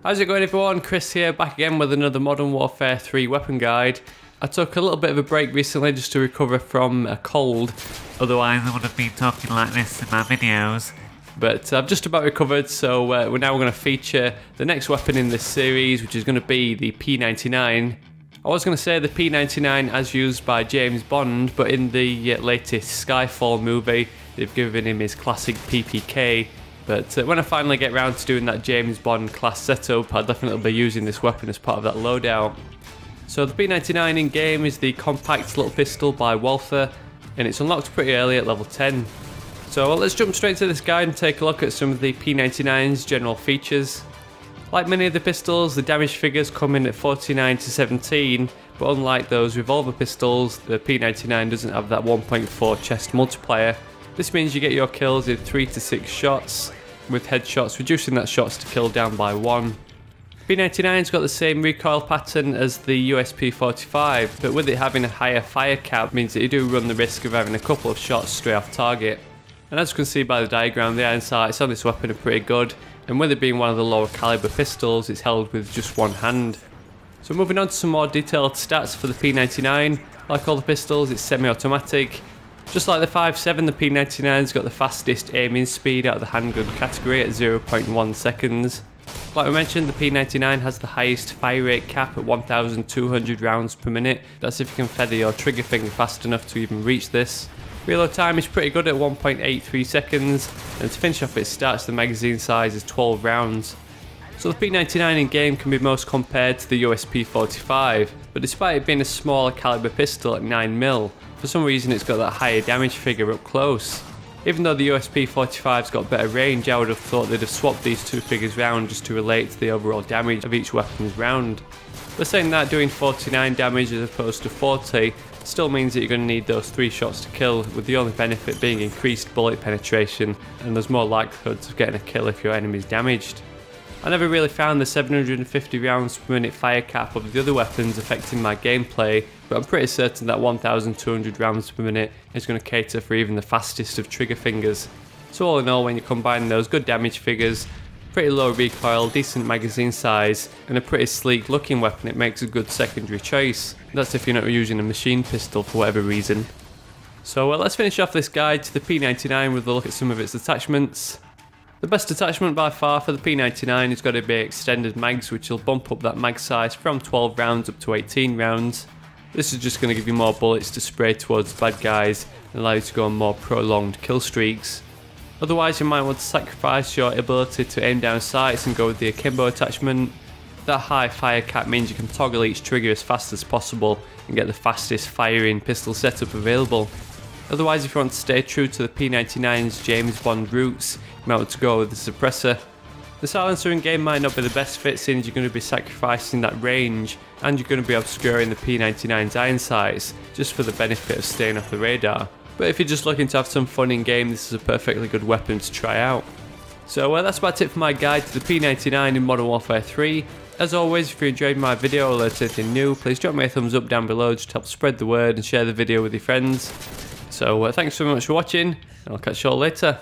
How's it going everyone? Chris here, back again with another Modern Warfare 3 weapon guide. I took a little bit of a break recently just to recover from a cold, otherwise I would have been talking like this in my videos. But I've just about recovered, so we're now going to feature the next weapon in this series, which is going to be the P99. I was going to say the P99 as used by James Bond, but in the latest Skyfall movie, they've given him his classic PPK. But when I finally get around to doing that James Bond class setup, I'll definitely be using this weapon as part of that loadout. So the P99 in game is the compact little pistol by Walther, and it's unlocked pretty early at level 10. So let's jump straight to this guide and take a look at some of the P99's general features. Like many of the pistols, the damage figures come in at 49 to 17, but unlike those revolver pistols, the P99 doesn't have that 1.4 chest multiplier. This means you get your kills in 3 to 6 shots, with headshots reducing that shots to kill down by 1. P99's got the same recoil pattern as the USP45, but with it having a higher fire cap means that you do run the risk of having a couple of shots straight off target. And as you can see by the diagram, the iron sights on this weapon are pretty good, and with it being one of the lower caliber pistols, it's held with just one hand. So moving on to some more detailed stats for the P99, like all the pistols, it's semi-automatic. Just like the 5.7, the P99's got the fastest aiming speed out of the handgun category at 0.1 seconds. Like we mentioned, the P99 has the highest fire rate cap at 1,200 rounds per minute. That's if you can feather your trigger finger fast enough to even reach this. Reload time is pretty good at 1.83 seconds, and to finish off its stats, the magazine size is 12 rounds. So the P99 in game can be most compared to the USP45, but despite it being a smaller caliber pistol at 9mm, for some reason it's got that higher damage figure up close. Even though the USP45's got better range, I would have thought they'd have swapped these two figures round just to relate to the overall damage of each weapon's round. But saying that, doing 49 damage as opposed to 40 still means that you're going to need those 3 shots to kill, with the only benefit being increased bullet penetration, and there's more likelihood of getting a kill if your enemy's damaged. I never really found the 750 rounds per minute fire cap of the other weapons affecting my gameplay, but I'm pretty certain that 1,200 rounds per minute is going to cater for even the fastest of trigger fingers. So all in all, when you combine those good damage figures, pretty low recoil, decent magazine size, and a pretty sleek looking weapon, it makes a good secondary choice. That's if you're not using a machine pistol for whatever reason. So let's finish off this guide to the P99 with a look at some of its attachments. The best attachment by far for the P99 has got to be extended mags, which will bump up that mag size from 12 rounds up to 18 rounds. This is just going to give you more bullets to spray towards bad guys and allow you to go on more prolonged kill streaks. Otherwise, you might want to sacrifice your ability to aim down sights and go with the akimbo attachment. That high fire cap means you can toggle each trigger as fast as possible and get the fastest firing pistol setup available. Otherwise, if you want to stay true to the P99's James Bond roots, you might want to go with the suppressor. The silencer in game might not be the best fit, since you're going to be sacrificing that range and you're going to be obscuring the P99's iron sights just for the benefit of staying off the radar. But if you're just looking to have some fun in game, this is a perfectly good weapon to try out. So that's about it for my guide to the P99 in Modern Warfare 3. As always, if you enjoyed my video or learned anything new, please drop me a thumbs up down below just to help spread the word and share the video with your friends. So thanks so much for watching, and I'll catch you all later.